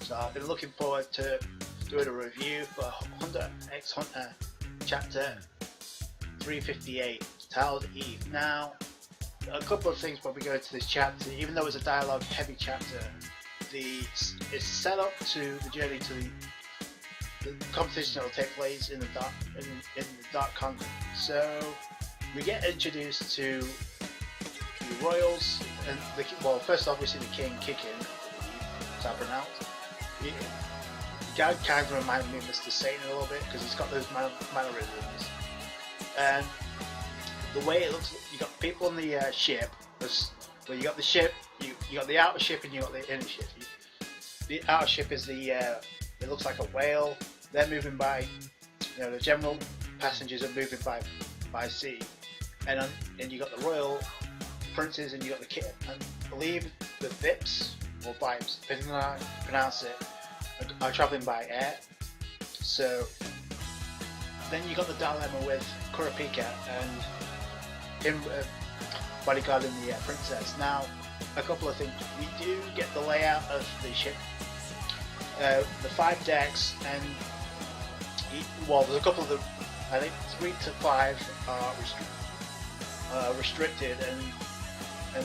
So I've been looking forward to doing a review for Hunter x Hunter chapter 358, Tales of Eve. Now, a couple of things probably go into this chapter. Even though it's a dialogue heavy chapter, it's set up to the journey to the competition that will take place in the dark continent. So we get introduced to the royals and well, first obviously the king kicking, is that pronounced? The guy kind of reminded me of Mr. Satan a little bit because he's got those mannerisms, and the way it looks. You got people on the ship. Well, you got the ship. You got the outer ship and you got the inner ship. The outer ship is the. It looks like a whale. They're moving by. You know, the general passengers are moving by sea, and you got the royal princes and you got the kid. And I believe the Vips or Vibes, depending on how you pronounce it, are traveling by air. So then you got the dilemma with Kurapika and him bodyguarding the princess. Now, a couple of things. We do get the layout of the ship, the 5 decks, and well, there's a couple of them. I think 3 to 5 are restricted, and I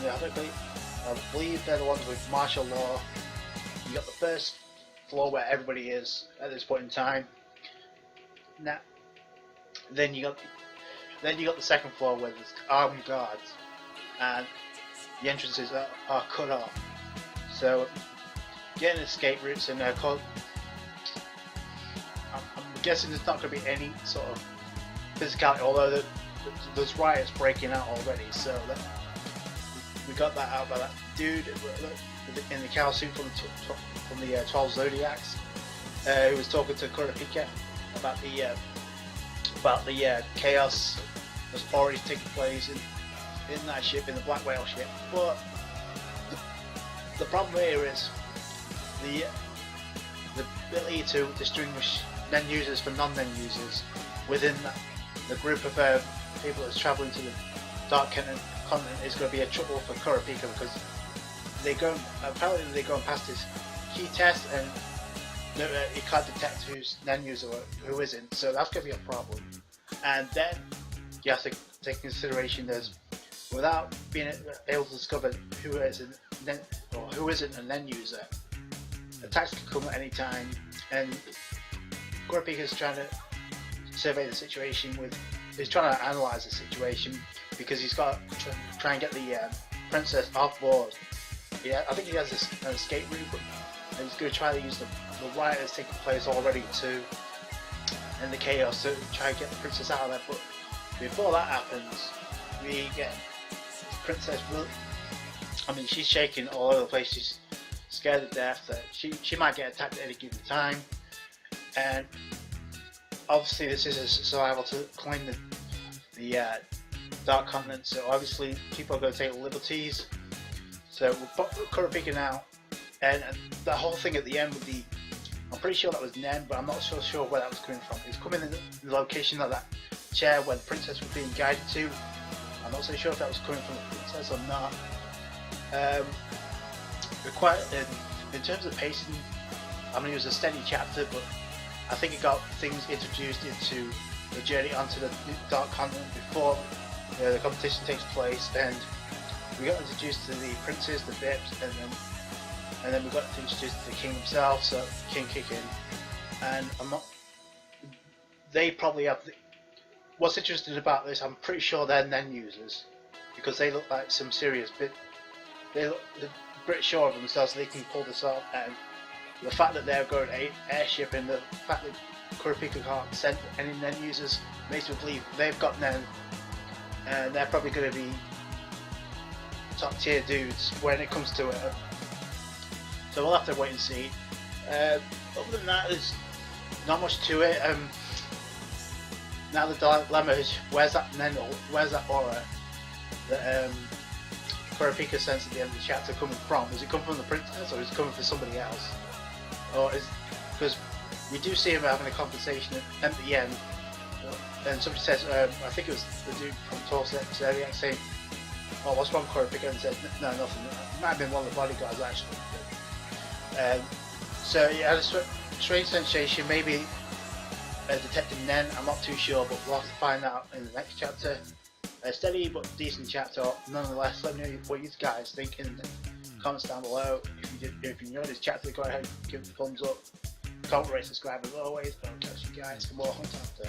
believe they're the ones with martial law. You got the first floor where everybody is at this point in time. Now, then you got the second floor where there's armed guards, and the entrances are cut off. So getting escape routes, and I'm guessing there's not going to be any sort of physicality, although there's riots breaking out already. So we got that out by that dude in the cow suit from the 12 Zodiacs, who was talking to Kurapika about the chaos that's already taken place in that ship, in the Black Whale ship. But the problem here is the ability to distinguish NEN users from non-NEN users within the group of people that's travelling to the Dark Continent is going to be a trouble for Kurapika, because apparently they're going past this key test and you can't detect who's NEN user or who isn't, so that's going to be a problem. And then you have to take consideration there's, without being able to discover who isn't a NEN user, attacks can come at any time, and Kurapika is trying to survey the situation he's trying to analyse the situation, because he's got to try and get the princess off board. Yeah, I think he has an escape route, and he's going to try to use the riot that's taking place already and the chaos to try and get the princess out of there. But before that happens, we get Princess she's shaking all over the place. She's scared to death that she might get attacked at any given time, and obviously this is a survival to claim the Dark Continent, so obviously people are going to take liberties. So we'll put Kurapika now, and the whole thing at the end with I'm pretty sure that was NEN, but I'm not so sure where that was coming from. It's coming in the location of that chair where the princess was being guided to. I'm not so sure if that was coming from the princess or not. In terms of pacing, it was a steady chapter, but I think it got things introduced into the journey onto the Dark Continent before the competition takes place, and we got introduced to the princes, the Vips, and then we got introduced to the king himself, so King Kicking. And they probably have what's interesting about this, I'm pretty sure they're NEN users, because they look like some serious they're pretty sure of themselves, so they can pull this off. And the fact that they're going airship, and the fact that Kurapika can't send any NEN users, makes me believe they've got NEN, and they're probably going to be top tier dudes when it comes to it. So we'll have to wait and see. Other than that, there's not much to it. Now the dilemma is, where's that NEN, or where's that aura that Kurapika sends at the end of the chapter coming from? Is it coming from the princess, or is it coming from somebody else? Because we do see him having a conversation at the end, and somebody says, I think it was the dude from Tulsa saying, "Oh, what's wrong, Kurapika?" And said, "No, nothing." It might have been one of the bodyguards actually. So you had a strange sensation, maybe Detective Nen, I'm not too sure, but we'll have to find out in the next chapter. A steady but decent chapter, nonetheless. Let me know what you guys think in the comments down below. If you enjoyed this chapter, go ahead and give it a thumbs up. Comment, rate, subscribe as always, and I'll catch you guys for more Hunt After.